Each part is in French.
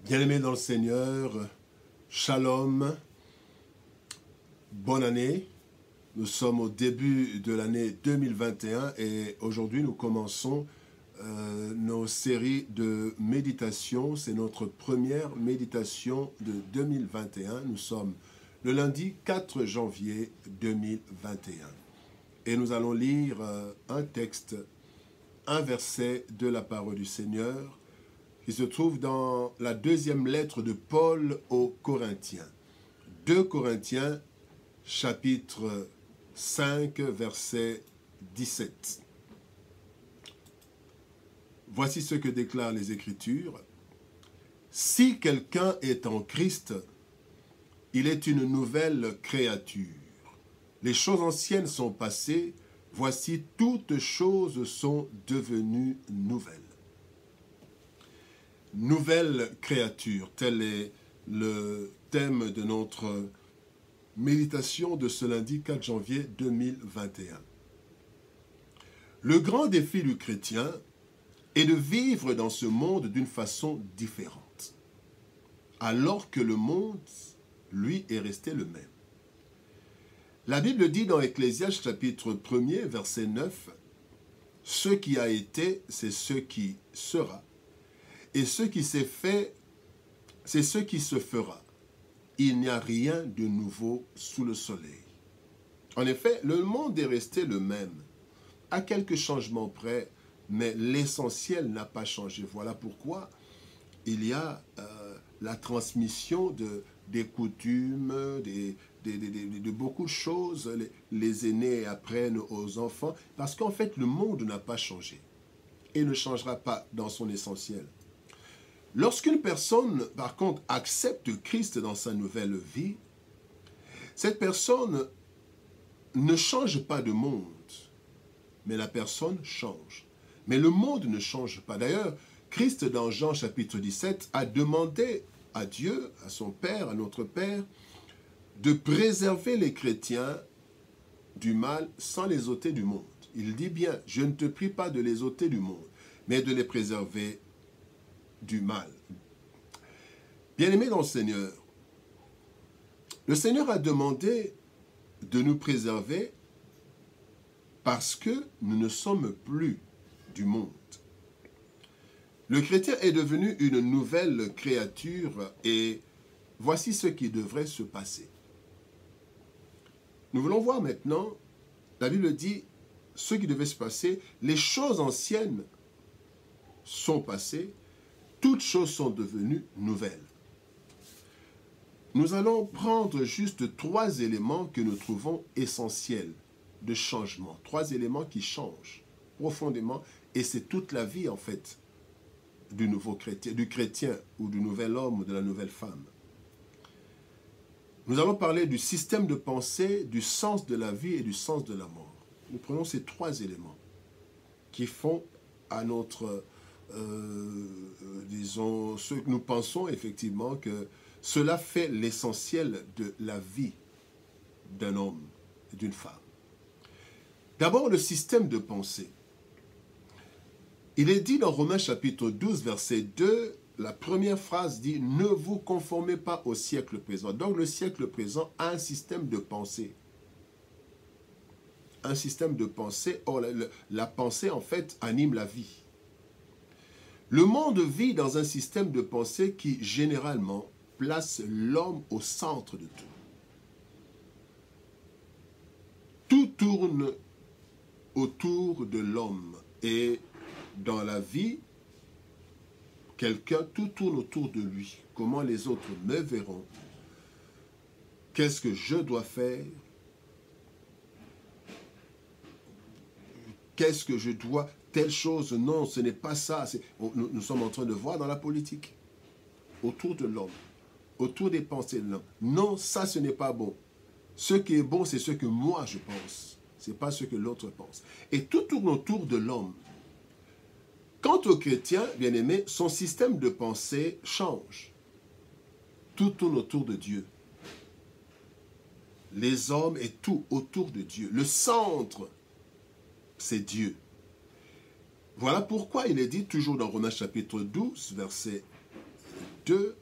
Bien-aimés dans le Seigneur, Shalom, bonne année. Nous sommes au début de l'année 2021 et aujourd'hui nous commençons nos séries de méditation. C'est notre première méditation de 2021. Nous sommes le lundi 4 janvier 2021. Et nous allons lire un texte, un verset de la parole du Seigneur qui se trouve dans la deuxième lettre de Paul aux Corinthiens. 2 Corinthiens, chapitre 5, verset 17. Voici ce que déclarent les Écritures. « Si quelqu'un est en Christ, il est une nouvelle créature. Les choses anciennes sont passées, voici toutes choses sont devenues nouvelles. » Nouvelle créature, tel est le thème de notre méditation de ce lundi 4 janvier 2021. Le grand défi du chrétien est de vivre dans ce monde d'une façon différente, alors que le monde, lui, est resté le même. La Bible dit dans Ecclésiaste chapitre 1er, verset 9, « Ce qui a été, c'est ce qui sera. Et ce qui s'est fait, c'est ce qui se fera. Il n'y a rien de nouveau sous le soleil. » En effet, le monde est resté le même, à quelques changements près, mais l'essentiel n'a pas changé. Voilà pourquoi il y a la transmission des coutumes, de beaucoup de choses. Les aînés apprennent aux enfants, parce qu'en fait, le monde n'a pas changé et ne changera pas dans son essentiel. Lorsqu'une personne, par contre, accepte Christ dans sa nouvelle vie, cette personne ne change pas de monde, mais la personne change. Mais le monde ne change pas. D'ailleurs, Christ, dans Jean chapitre 17, a demandé à Dieu, à son Père, à notre Père, de préserver les chrétiens du mal sans les ôter du monde. Il dit bien, je ne te prie pas de les ôter du monde, mais de les préserver du mal. Bien-aimés dans le Seigneur a demandé de nous préserver parce que nous ne sommes plus du monde. Le chrétien est devenu une nouvelle créature et voici ce qui devrait se passer. Nous voulons voir maintenant, la Bible dit, ce qui devait se passer, les choses anciennes sont passées, toutes choses sont devenues nouvelles. Nous allons prendre juste 3 éléments que nous trouvons essentiels de changement. 3 éléments qui changent profondément et c'est toute la vie en fait du nouveau chrétien, du chrétien ou du nouvel homme ou de la nouvelle femme. Nous allons parler du système de pensée, du sens de la vie et du sens de la mort. Nous prenons ces 3 éléments qui font à notre disons, ce que nous pensons effectivement que cela fait l'essentiel de la vie d'un homme et d'une femme. D'abord, le système de pensée. Il est dit dans Romains chapitre 12, verset 2, la première phrase dit « Ne vous conformez pas au siècle présent ». Donc le siècle présent a un système de pensée. Un système de pensée, or la pensée en fait anime la vie. Le monde vit dans un système de pensée qui, généralement, place l'homme au centre de tout. Tout tourne autour de l'homme. Et dans la vie, tout tourne autour de lui. Comment les autres me verront? Qu'est-ce que je dois faire? Qu'est-ce que je dois... Telle chose, non, ce n'est pas ça. Nous sommes en train de voir dans la politique, autour de l'homme, autour des pensées de l'homme. Non, ça, ce n'est pas bon. Ce qui est bon, c'est ce que moi, je pense. Ce n'est pas ce que l'autre pense. Et tout tourne autour de l'homme. Quant au chrétien, bien-aimé, son système de pensée change. Tout tourne autour de Dieu. Les hommes et tout autour de Dieu. Le centre, c'est Dieu. Voilà pourquoi il est dit toujours dans Romains chapitre 12, verset 2,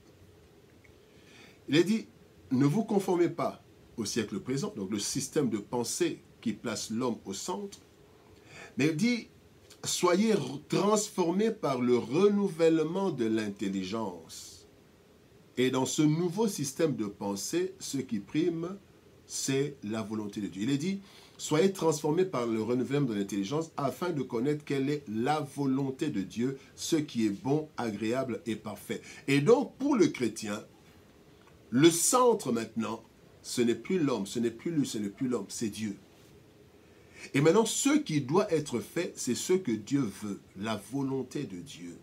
il est dit, ne vous conformez pas au siècle présent, donc le système de pensée qui place l'homme au centre, mais il dit, soyez transformés par le renouvellement de l'intelligence. Et dans ce nouveau système de pensée, ce qui prime, c'est la volonté de Dieu. Il est dit, soyez transformés par le renouvellement de l'intelligence afin de connaître quelle est la volonté de Dieu, ce qui est bon, agréable et parfait. Et donc, pour le chrétien, le centre maintenant, ce n'est plus l'homme, ce n'est plus lui, ce n'est plus l'homme, c'est Dieu. Et maintenant, ce qui doit être fait, c'est ce que Dieu veut, la volonté de Dieu.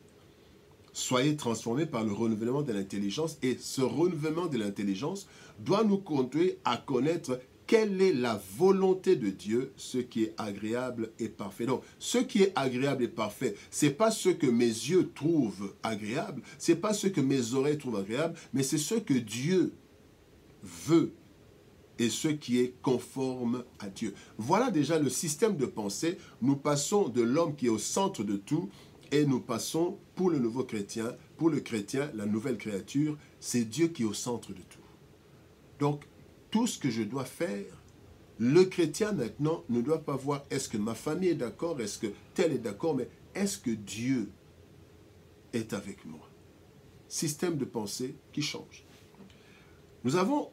Soyez transformés par le renouvellement de l'intelligence, et ce renouvellement de l'intelligence doit nous conduire à connaître quelle est la volonté de Dieu, ce qui est agréable et parfait. Donc, ce qui est agréable et parfait, ce n'est pas ce que mes yeux trouvent agréable, ce n'est pas ce que mes oreilles trouvent agréable, mais c'est ce que Dieu veut et ce qui est conforme à Dieu. Voilà déjà le système de pensée. Nous passons de l'homme qui est au centre de tout et nous passons pour le nouveau chrétien, pour le chrétien, la nouvelle créature, c'est Dieu qui est au centre de tout. Donc, tout ce que je dois faire, le chrétien maintenant ne doit pas voir est-ce que ma famille est d'accord, est-ce que tel est d'accord, mais est-ce que Dieu est avec moi? Système de pensée qui change. Nous avons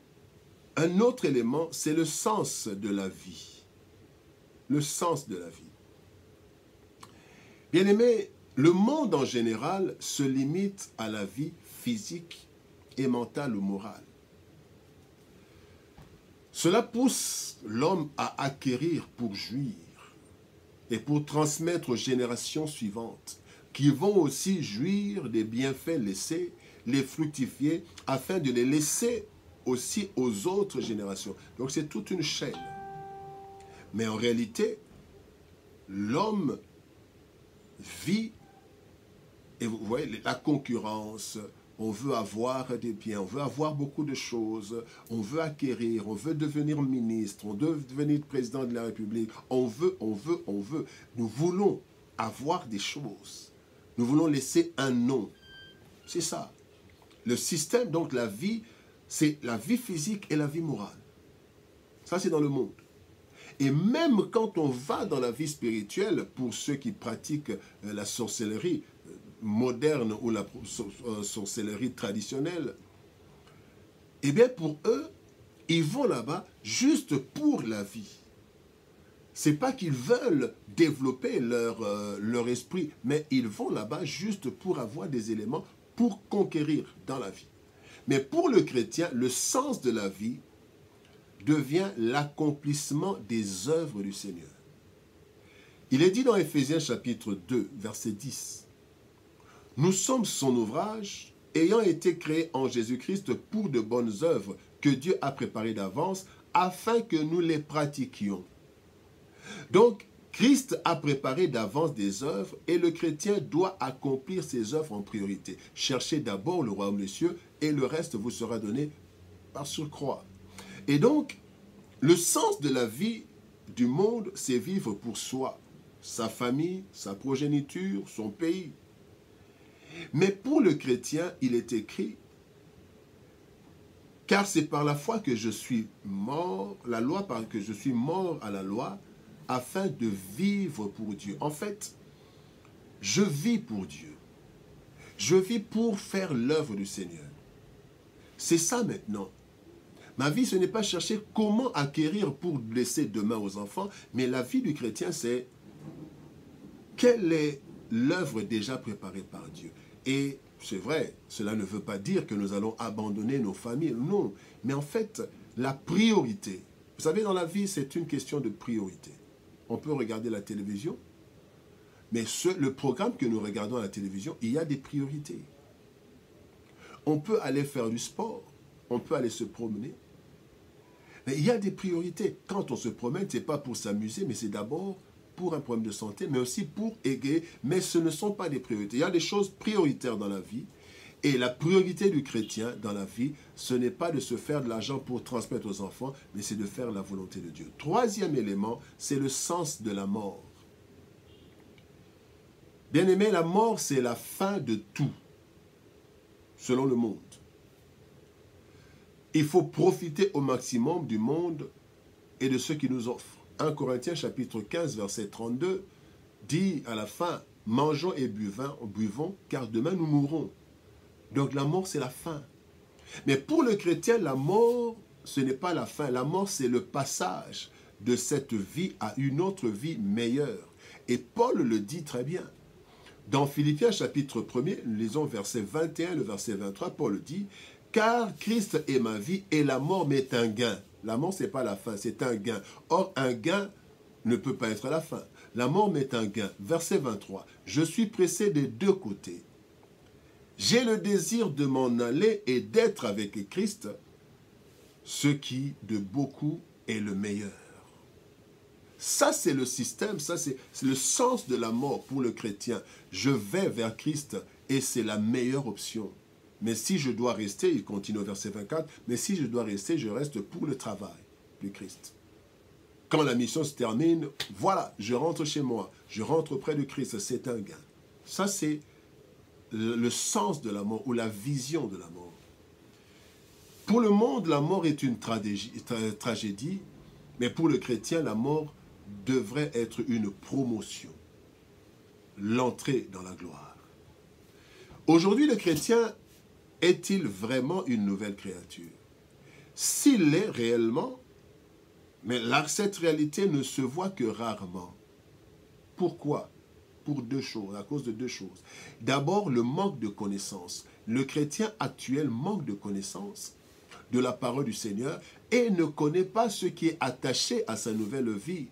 un autre élément, c'est le sens de la vie. Le sens de la vie. Bien-aimés, le monde en général se limite à la vie physique et mentale ou morale. Cela pousse l'homme à acquérir pour jouir et pour transmettre aux générations suivantes, qui vont aussi jouir des bienfaits laissés, les fructifier, afin de les laisser aussi aux autres générations. Donc c'est toute une chaîne. Mais en réalité, l'homme vit, et vous voyez, la concurrence, on veut avoir des biens, on veut avoir beaucoup de choses, on veut acquérir, on veut devenir ministre, on veut devenir président de la République, on veut. Nous voulons avoir des choses. Nous voulons laisser un nom. C'est ça. Le système, donc la vie, c'est la vie physique et la vie morale. Ça, c'est dans le monde. Et même quand on va dans la vie spirituelle, pour ceux qui pratiquent la sorcellerie moderne ou la sorcellerie traditionnelle, eh bien pour eux, ils vont là-bas juste pour la vie. Ce n'est pas qu'ils veulent développer leur esprit, mais ils vont là-bas juste pour avoir des éléments pour conquérir dans la vie. Mais pour le chrétien, le sens de la vie devient l'accomplissement des œuvres du Seigneur. Il est dit dans Éphésiens chapitre 2, verset 10, « Nous sommes son ouvrage, ayant été créés en Jésus-Christ pour de bonnes œuvres que Dieu a préparées d'avance, afin que nous les pratiquions. » Donc, Christ a préparé d'avance des œuvres et le chrétien doit accomplir ses œuvres en priorité. Cherchez d'abord le royaume des cieux et le reste vous sera donné par surcroît. Et donc, le sens de la vie du monde, c'est vivre pour soi, sa famille, sa progéniture, son pays. Mais pour le chrétien, il est écrit, « Car c'est par la foi que je suis mort, la loi par que je suis mort à la loi, afin de vivre pour Dieu. » En fait, je vis pour Dieu. Je vis pour faire l'œuvre du Seigneur. C'est ça maintenant. Ma vie, ce n'est pas chercher comment acquérir pour laisser demain aux enfants, mais la vie du chrétien, c'est quelle est l'œuvre déjà préparée par Dieu. Et c'est vrai, cela ne veut pas dire que nous allons abandonner nos familles, non. Mais en fait, la priorité, vous savez, dans la vie, c'est une question de priorité. On peut regarder la télévision, mais le programme que nous regardons à la télévision, il y a des priorités. On peut aller faire du sport, on peut aller se promener, mais il y a des priorités. Quand on se promène, ce n'est pas pour s'amuser, mais c'est d'abord pour un problème de santé, mais aussi pour égayer. Mais ce ne sont pas des priorités. Il y a des choses prioritaires dans la vie. Et la priorité du chrétien dans la vie, ce n'est pas de se faire de l'argent pour transmettre aux enfants, mais c'est de faire la volonté de Dieu. Troisième élément, c'est le sens de la mort. Bien-aimé, la mort, c'est la fin de tout. selon le monde. Il faut profiter au maximum du monde et de ce qu'il nous offre. 1 Corinthiens chapitre 15, verset 32, dit à la fin, « Mangeons et buvons, car demain nous mourrons. » Donc la mort, c'est la fin. Mais pour le chrétien, la mort, ce n'est pas la fin. La mort, c'est le passage de cette vie à une autre vie meilleure. Et Paul le dit très bien. Dans Philippiens chapitre 1er, nous lisons verset 21, le verset 23, Paul dit « Car Christ est ma vie et la mort m'est un gain. » La mort, ce n'est pas la fin, c'est un gain. Or, un gain ne peut pas être la fin. La mort m'est un gain. Verset 23. « Je suis pressé des deux côtés. J'ai le désir de m'en aller et d'être avec Christ, ce qui de beaucoup est le meilleur. » Ça, c'est le système, ça, c'est le sens de la mort pour le chrétien. Je vais vers Christ et c'est la meilleure option. Mais si je dois rester, il continue au verset 24, mais si je dois rester, je reste pour le travail du Christ. Quand la mission se termine, voilà, je rentre chez moi, je rentre auprès de Christ, c'est un gain. Ça, c'est le sens de la mort ou la vision de la mort. Pour le monde, la mort est une tragédie, mais pour le chrétien, la mort devrait être une promotion, l'entrée dans la gloire. Aujourd'hui, le chrétien est-il vraiment une nouvelle créature? S'il l'est réellement, mais cette réalité ne se voit que rarement. Pourquoi? Pour deux choses, à cause de deux choses. D'abord, le manque de connaissance. Le chrétien actuel manque de connaissance de la parole du Seigneur et ne connaît pas ce qui est attaché à sa nouvelle vie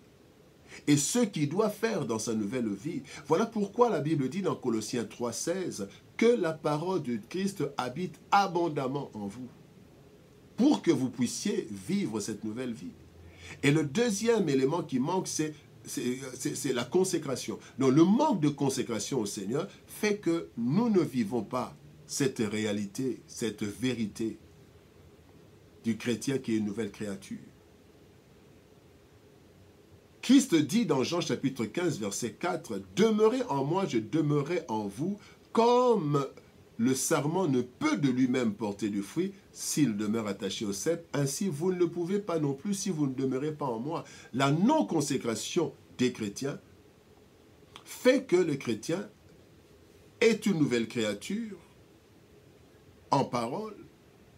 et ce qu'il doit faire dans sa nouvelle vie. Voilà pourquoi la Bible dit dans Colossiens 3,16 que la parole de Christ habite abondamment en vous pour que vous puissiez vivre cette nouvelle vie. Et le deuxième élément qui manque, c'est la consécration. Donc le manque de consécration au Seigneur fait que nous ne vivons pas cette réalité, cette vérité du chrétien qui est une nouvelle créature. Christ dit dans Jean chapitre 15, verset 4, « Demeurez en moi, je demeurerai en vous, comme le sarment ne peut de lui-même porter du fruit s'il demeure attaché au cep, ainsi vous ne le pouvez pas non plus si vous ne demeurez pas en moi. » La non-consécration des chrétiens fait que le chrétien est une nouvelle créature en parole,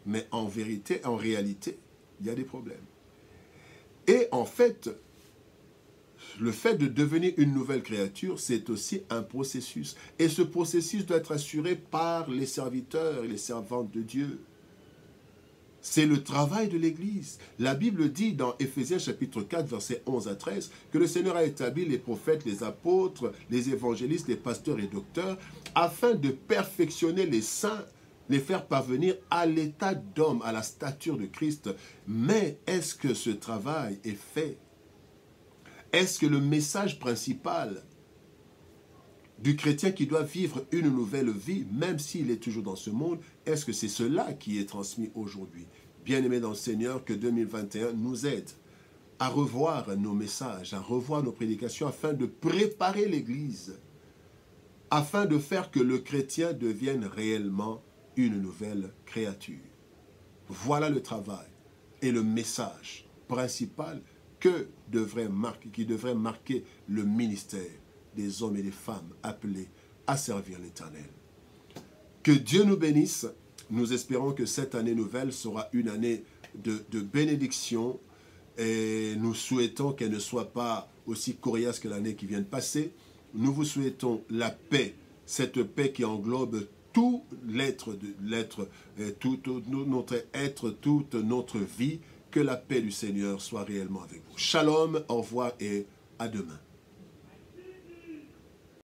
mais en vérité, en réalité, il y a des problèmes. Et en fait, le fait de devenir une nouvelle créature, c'est aussi un processus. Et ce processus doit être assuré par les serviteurs et les servantes de Dieu. C'est le travail de l'Église. La Bible dit dans Éphésiens chapitre 4, versets 11 à 13, que le Seigneur a établi les prophètes, les apôtres, les évangélistes, les pasteurs et docteurs, afin de perfectionner les saints, les faire parvenir à l'état d'homme, à la stature de Christ. Mais est-ce que ce travail est fait? Est-ce que le message principal du chrétien qui doit vivre une nouvelle vie, même s'il est toujours dans ce monde, est-ce que c'est cela qui est transmis aujourd'hui? Bien-aimés dans le Seigneur, que 2021 nous aide à revoir nos messages, à revoir nos prédications, afin de préparer l'Église, afin de faire que le chrétien devienne réellement une nouvelle créature. Voilà le travail et le message principal qui devrait marquer le ministère des hommes et des femmes appelés à servir l'Éternel. Que Dieu nous bénisse. Nous espérons que cette année nouvelle sera une année de bénédiction et nous souhaitons qu'elle ne soit pas aussi coriace que l'année qui vient de passer. Nous vous souhaitons la paix, cette paix qui englobe tout l'être, tout notre être, toute notre vie. Que la paix du Seigneur soit réellement avec vous. Shalom, au revoir et à demain.